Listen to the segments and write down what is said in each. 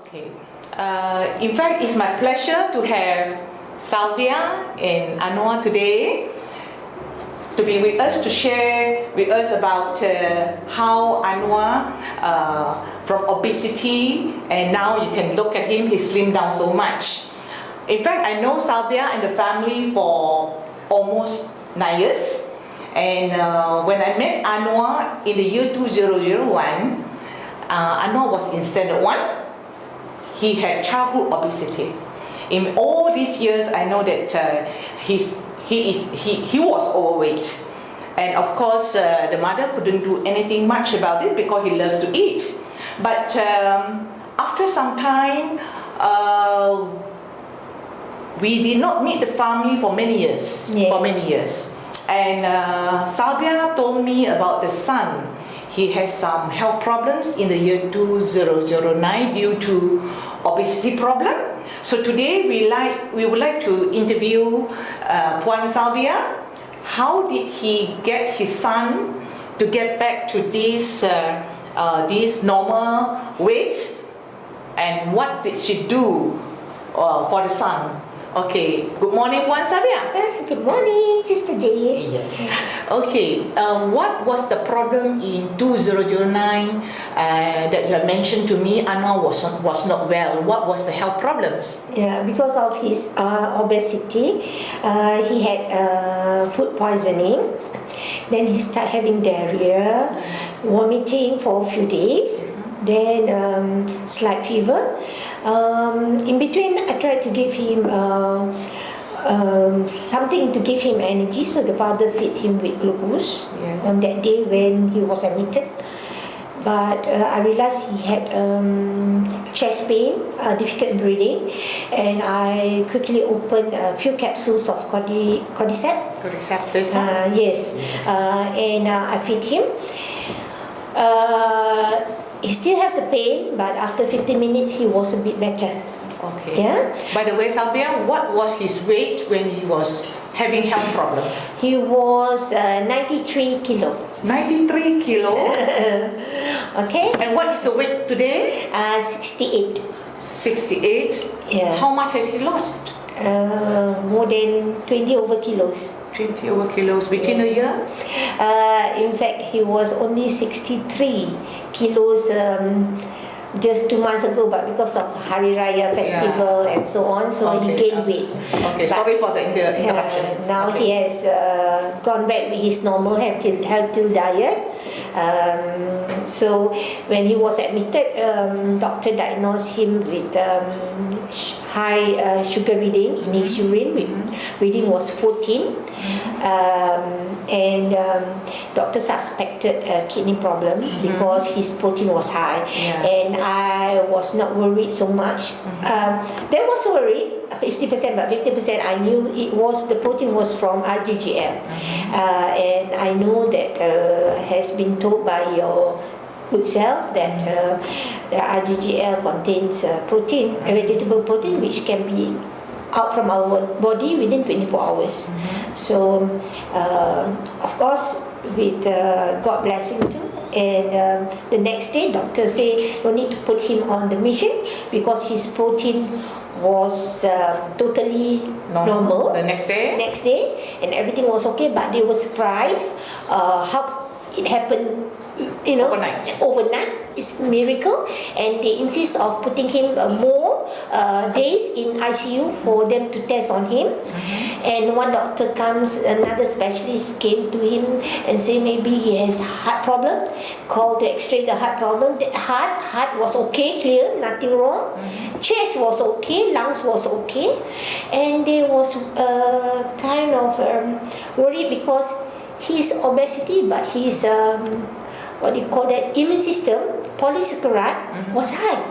Okay. In fact, it's my pleasure to have Salvia and Anwar today to be with us, to share with us about how Anwar from obesity, and now you can look at him, he slimmed down so much. In fact, I know Salvia and the family for almost 9 years, and when I met Anwar in the year 2001, Anwar was in standard 1. He had childhood obesity. In all these years, I know that he was overweight, and of course the mother couldn't do anything much about it because he loves to eat. But after some time, we did not meet the family for many years. And Salvia told me about the son. He has some health problems in the year 2009 due to obesity problem. So today we would like to interview Puan Salvia. How did he get his son to get back to this normal weight, and what did she do for the son? Okay, good morning, Puan Salvia. Good morning, Sister J. Yes. Okay, what was the problem in 2009 that you have mentioned to me? Anwar was not well. What was the health problems? Yeah, because of his obesity, he had food poisoning. Then he started having diarrhea, vomiting for a few days, then slight fever. In between, I tried to give him something to give him energy, so the father fed him with glucose on that day when he was admitted. But I realized he had chest pain, difficult breathing, and I quickly opened a few capsules of cordyceps. Cordyceps, yes, and I fed him. He still have the pain, but after 15 minutes he was a bit better. Okay. Yeah. By the way, Salvia, what was his weight when he was having health problems? He was 93 kilo. 93 kilo. Okay. And what is the weight today? 68. 68. Yeah. How much has he lost? More than 20 over kilos. 20 over kilos within a year? In fact, he was only 63 kilos just 2 months ago, but because of Hari Raya festival and so on, so he gained weight. Okay, but, sorry for the interruption. Now he has gone back with his normal healthy diet. So when he was admitted, doctor diagnosed him with high sugar reading in his urine. Reading was 14, and doctor suspected a kidney problem because his protein was high, and I was not worried so much. There was worry, 50%, but 50% I knew the protein was from RGGL, and I know that has been told by your good self that the RGGL contains protein, vegetable protein, which can be out from our body within 24 hours. So of course, with God blessing too, and the next day doctor say no need to put him on the mission because his protein was totally normal. The next day, and everything was okay, but they were surprised how it happened, overnight. It's a miracle, and they insist of putting him more days in ICU for them to test on him. And one doctor comes, another specialist came to him and say maybe he has heart problem, called to x-ray the heart problem. The heart was okay, clear, nothing wrong. Chest was okay, lungs was okay, and they was kind of worried because his obesity, but his immune system, polysaccharide was high.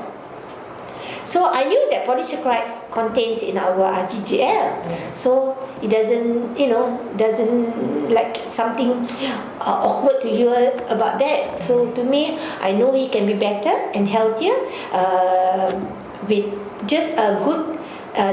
So I knew that polysaccharides contains in our RGGL. So it doesn't like something awkward to hear about that. So to me, I know he can be better and healthier with just a good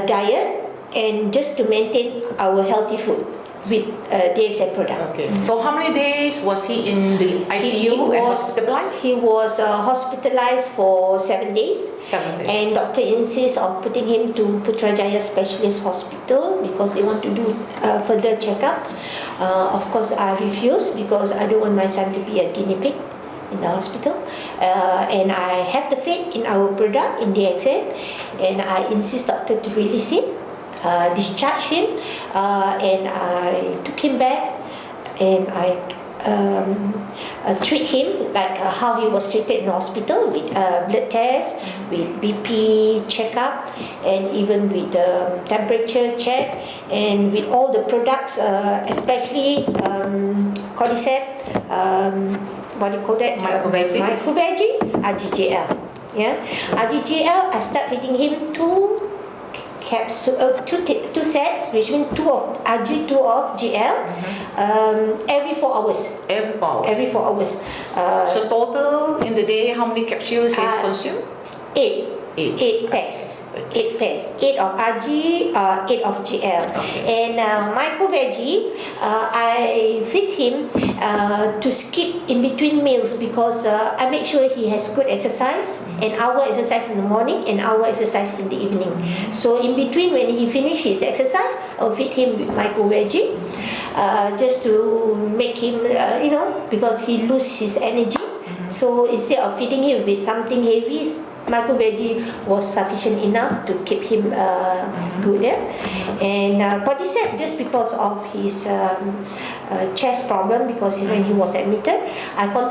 diet and just to maintain our healthy food. with DXA product. Okay. So how many days was he in the ICU and hospitalized? He was hospitalized for 7 days. 7 days. And doctor insists on putting him to Putrajaya Specialist Hospital because they want to do further checkup. Of course, I refused because I don't want my son to be a guinea pig in the hospital. And I have the faith in our product, in DXN, and I insist doctor to release him, discharge him, and I took him back and I treat him like how he was treated in the hospital, with blood tests, with BP checkup, and even with temperature check, and with all the products, especially cordyceps, what do you call that? Microveggie, RGGL. Yeah, RGGL. I start feeding him two sets, which means 2 of RG, 2 of GL, every 4 hours. Every 4 hours. Every 4 hours. So total in the day, how many capsules is consumed? 8. 8. 8 pairs. 8 pairs. 8 of RG, 8 of GL. Okay. And microveggie, I feed him to skip in between meals because I make sure he has good exercise, an hour exercise in the morning, an hour exercise in the evening. So in between, when he finishes his exercise, I'll feed him with microveggie, just to make him, because he loses his energy. So instead of feeding him with something heavy, microveggie was sufficient enough to keep him good. Yeah? And cordyceps, just because of his chest problem, because when he was admitted, I didn't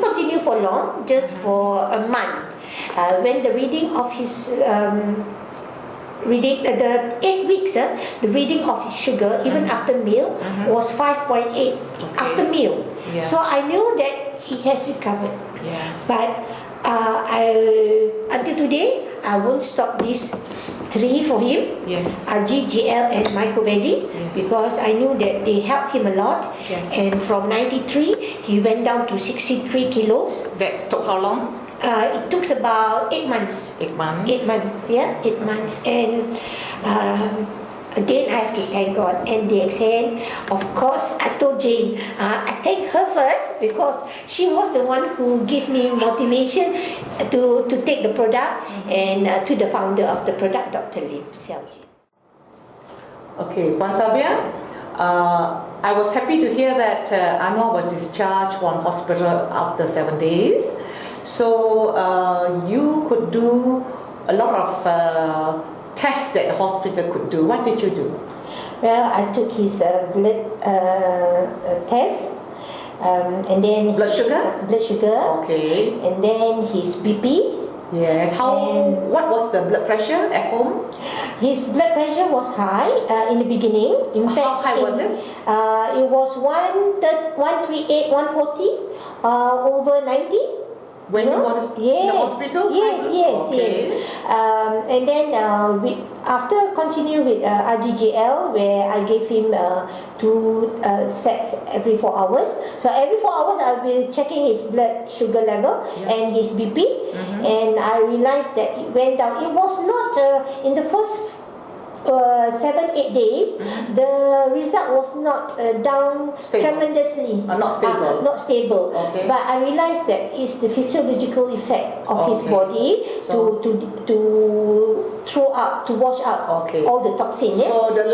continue for long, just for a month. When the reading of his the 8 weeks, the reading of his sugar, even after meal, was 5.8 after meal. Yeah. So I knew that he has recovered. Yes. But until today, I won't stop these 3 for him. Yes. GGL and microveggie, Yes. because I knew that they helped him a lot. Yes. And from 93, he went down to 63 kilos. That took how long? It took about 8 months. 8 months. 8 months, yeah, 8 months. And again, I have to thank God and the DXN. Of course, I told Jane, I thank her first because she was the one who gave me motivation to take the product, and to the founder of the product, Dr. Lim Xiaoji. Okay, Puan Sabia, I was happy to hear that Anwar was discharged from hospital after 7 days. So you could do a lot of tests that the hospital could do. What did you do? Well, I took his blood test, and then Blood sugar? Blood sugar. Okay. And then his BP. Yes. What was the blood pressure at home? His blood pressure was high in the beginning. In fact, how high was it? It was 138, 140 over 90. When you was in the hospital? Yes. Okay. And then after continue with RGGL, where I gave him 2 sets every 4 hours. So every 4 hours I'll be checking his blood sugar level and his BP. And I realized that it went down. It was not in the first 7-8 days, the result was not down tremendously. Not stable. Not stable. Okay. But I realized that it's the physiological effect of his body to wash out all the toxins. So the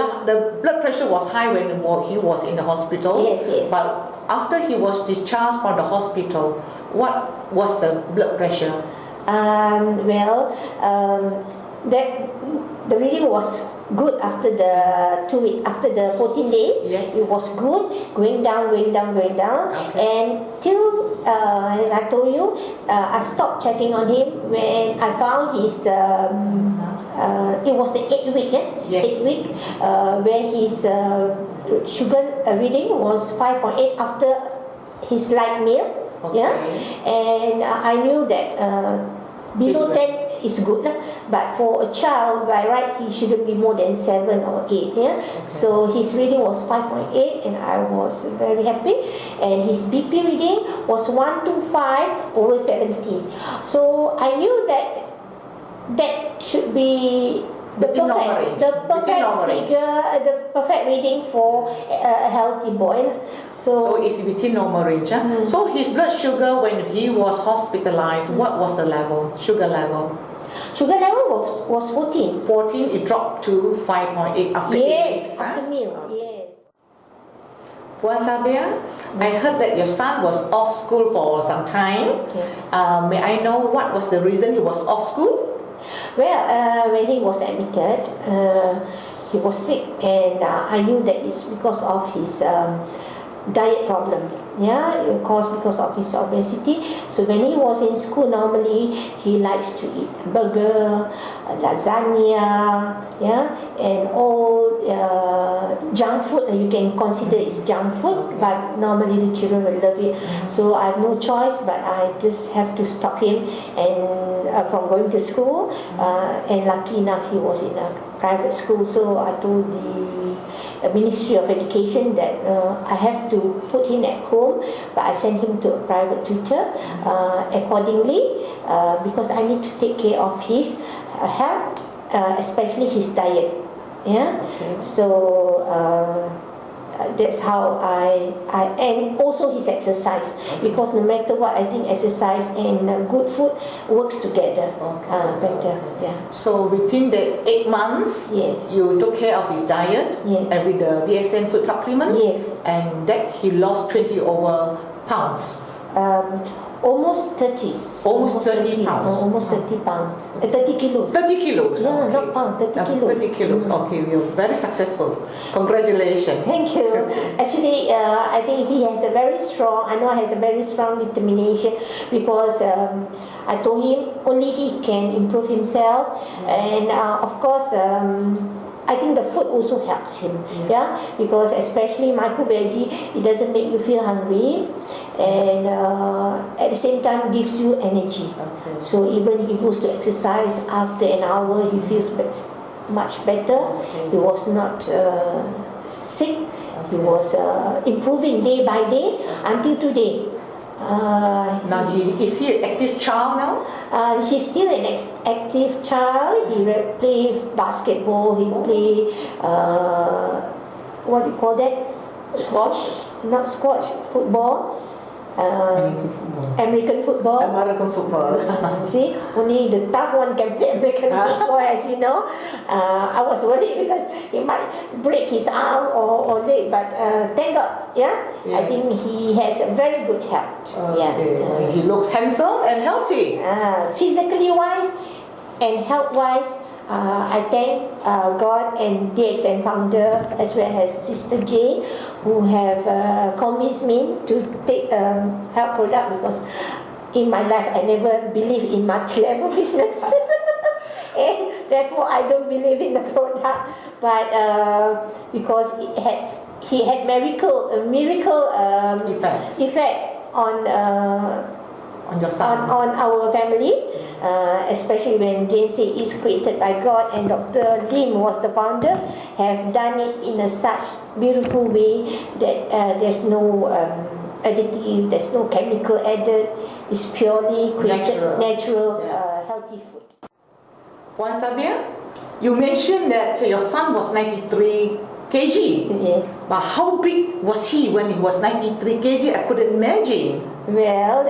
blood pressure was high when he was in the hospital. Yes. But after he was discharged from the hospital, what was the blood pressure? The reading was good after the 2 weeks, after the 14 days. Yes. It was good, going down. Okay. And till, as I told you, I stopped checking on him when I found his, it was the 8th week, Yes. 8th week, where his sugar reading was 5.8 after his light meal. Okay. Yeah, and I knew that below 10 is good, but for a child by right he shouldn't be more than 7 or 8. Yeah, so his reading was 5.8, and I was very happy. And his BP reading was 125 over 70. So I knew that should be Within normal range. the Within perfect normal range. figure, the perfect reading for a healthy boy. So it's within normal range. So his blood sugar when he was hospitalized, what was the level? Sugar level? Sugar level was 14. 14, it dropped to 5.8 after 8 weeks. Yes, after meal, yes. Puan Sabia, I heard that your son was off school for some time. May I know what was the reason he was off school? Well, when he was admitted, he was sick, and I knew that it's because of his diet problem. Yeah, of course, because of his obesity. So when he was in school, normally he likes to eat burger, lasagna, yeah, and all junk food. You can consider it's junk food, but normally the children will love it. So I have no choice, but I just have to stop him and from going to school. And lucky enough, he was in a private school. So I told the Ministry of Education that I have to put him at home, but I sent him to a private tutor accordingly, because I need to take care of his health, especially his diet. Yeah. Okay. So that's how I and also his exercise, because no matter what, I think exercise and good food works together better. Yeah. So within the 8 months, Yes. you took care of his diet, Yes. and with the DSN food supplements, Yes. and that he lost 20 over pounds. Almost 30. Almost 30 pounds. Almost 30 pounds. 30 kilos. 30 kilos. Yeah, okay. not pound, 30 kilos. 30 kilos. Okay, we are very successful. Congratulations. Thank you. Actually, I think he has a very strong, I know has a very strong determination, because I told him only he can improve himself, and of course, I think the food also helps him, yeah, because especially micro veggie, it doesn't make you feel hungry, and at the same time gives you energy. Okay. So even he goes to exercise, after an hour he feels much better. He was not sick. He was improving day by day until today. Now, is he an active child now? He's still an active child. He play basketball. He play what do you call that? Squash? Not squash. Football. American football. American football. See, only the tough one can play American football, as you know. I was worried because he might break his arm or leg, but thank God, yeah. Yes. I think he has a very good health. Okay. Yeah. He looks handsome and healthy. Physically wise and health wise, I thank God and DXN founder, as well as Sister Jane, who have convinced me to take health product, because in my life I never believe in multi-level business. And therefore I don't believe in the product, but because he had miracle effect on your son. on our family, especially when Jane said it's created by God, and Dr. Lim was the founder, have done it in a such beautiful way that there's no additive, there's no chemical added, it's purely created natural Yes. healthy food. Puan Sabia, you mentioned that your son was 93 kg. Yes. But how big was he when he was 93 kg? I couldn't imagine. Well,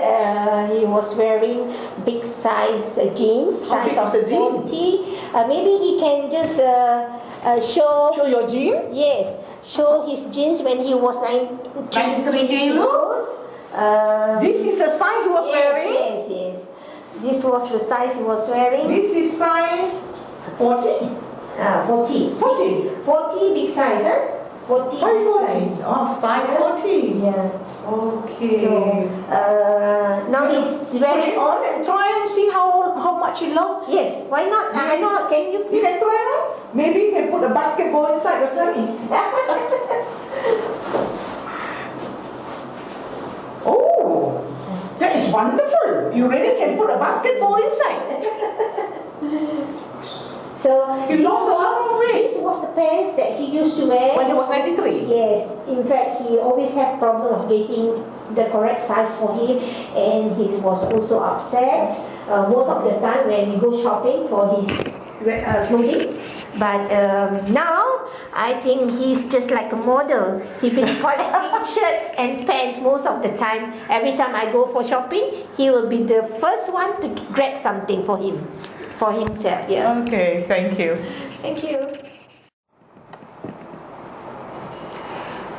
he was wearing big size jeans, How size big of is the jean? 40. Maybe he can just show your jean? Yes, show his jeans when he was 93 kilos? This is the size he was wearing? Yes. This was the size he was wearing. This is size 40. 40. 40 big size, huh? 40 Why big 40? size. Oh, size 40. Yeah. Okay. So now he's Put wearing it on and try and see how much he lost. Yes, why not? I know. Can you You please? can try it. Maybe you can put a basketball inside your tummy. Oh, that is wonderful. You really can put a basketball inside. So He lost a lot of weight. this was the pants that he used to wear. When he was 93. Yes, in fact, he always had problem of getting the correct size for him, and he was also upset most of the time when we go shopping for his clothing. But now I think he's just like a model. He's been collecting shirts and pants most of the time. Every time I go for shopping, he will be the first one to grab something for himself. Yeah. Okay, thank you. Thank you.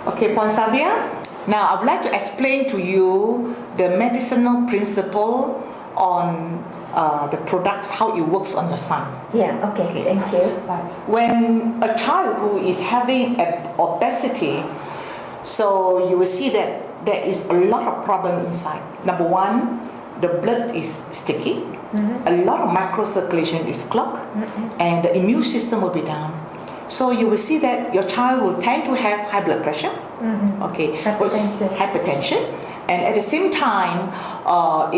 Okay, Puan Sabia. Now, I would like to explain to you the medicinal principle on the products, how it works on your son. Yeah, okay. Thank you. When a child who is having obesity, so you will see that there is a lot of problem inside. Number one, the blood is sticky, a lot of microcirculation is clogged, and the immune system will be down. So you will see that your child will tend to have high blood pressure, hypertension, and at the same time, a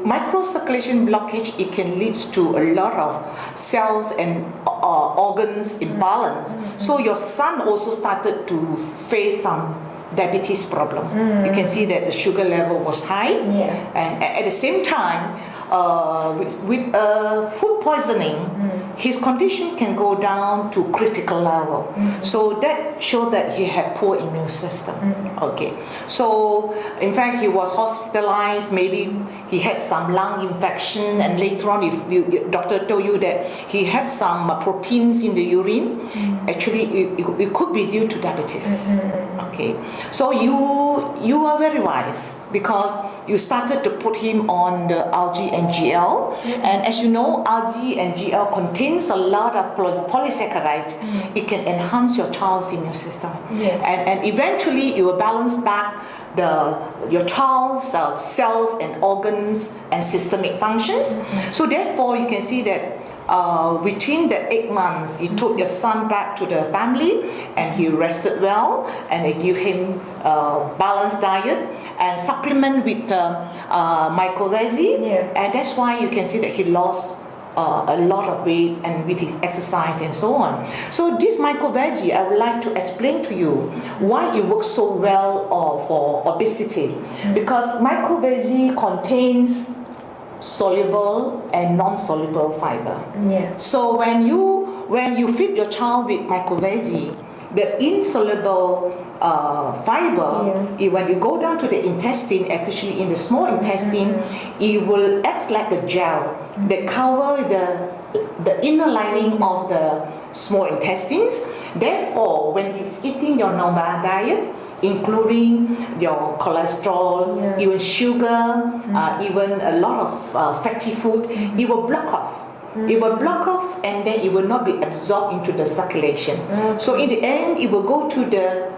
microcirculation blockage, it can lead to a lot of cells and organs imbalance. So your son also started to face some diabetes problem. You can see that the sugar level was high, and at the same time, with food poisoning, his condition can go down to critical level. So that showed that he had poor immune system. Okay, so in fact he was hospitalized. Maybe he had some lung infection, and later on, if the doctor told you that he had some proteins in the urine, actually it could be due to diabetes. Okay, so you are very wise because you started to put him on the algae and GL, and as you know, algae and GL contains a lot of polysaccharide. It can enhance your child's immune system, and eventually it will balance back your child's cells and organs and systemic functions. So therefore, you can see that between the 8 months, you took your son back to the family, and he rested well, and they give him balanced diet and supplement with myco-veggie, and that's why you can see that he lost a lot of weight, and with his exercise and so on. So this myco-veggie, I would like to explain to you why it works so well for obesity, because myco-veggie contains soluble and non-soluble fiber. So when you feed your child with myco-veggie, the insoluble fiber, when you go down to the intestine, especially in the small intestine, it will act like a gel that cover the inner lining of the small intestines. Therefore, when he's eating your normal diet, including your cholesterol, even sugar, even a lot of fatty food, it will block off. It will block off, and then it will not be absorbed into the circulation. So in the end, it will go to the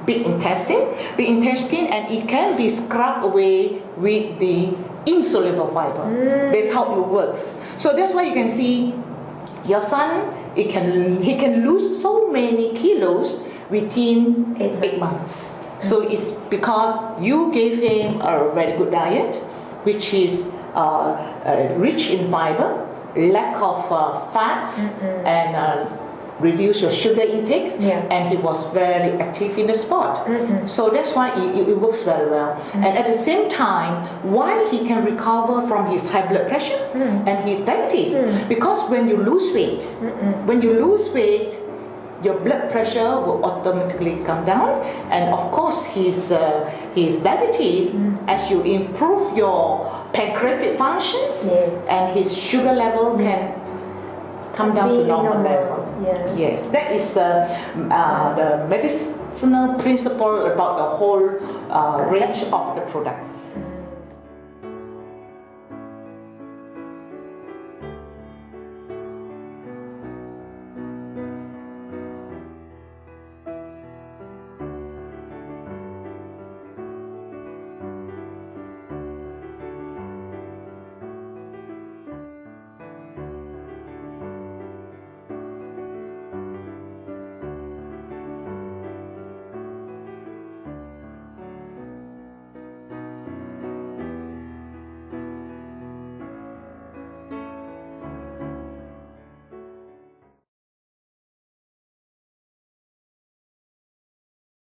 big intestine, and it can be scrubbed away with the insoluble fiber. That's how it works. So that's why you can see your son, he can lose so many kilos within 8 months. So it's because you gave him a very good diet, which is rich in fiber, lack of fats, and reduce your sugar intakes, and he was very active in the sport. So that's why it works very well. And at the same time, why he can recover from his high blood pressure and his diabetes, because when you lose weight, your blood pressure will automatically come down, and of course his diabetes, as you improve your pancreatic functions, and his sugar level can come down to normal level. Yes, that is the medicinal principle about the whole range of the products.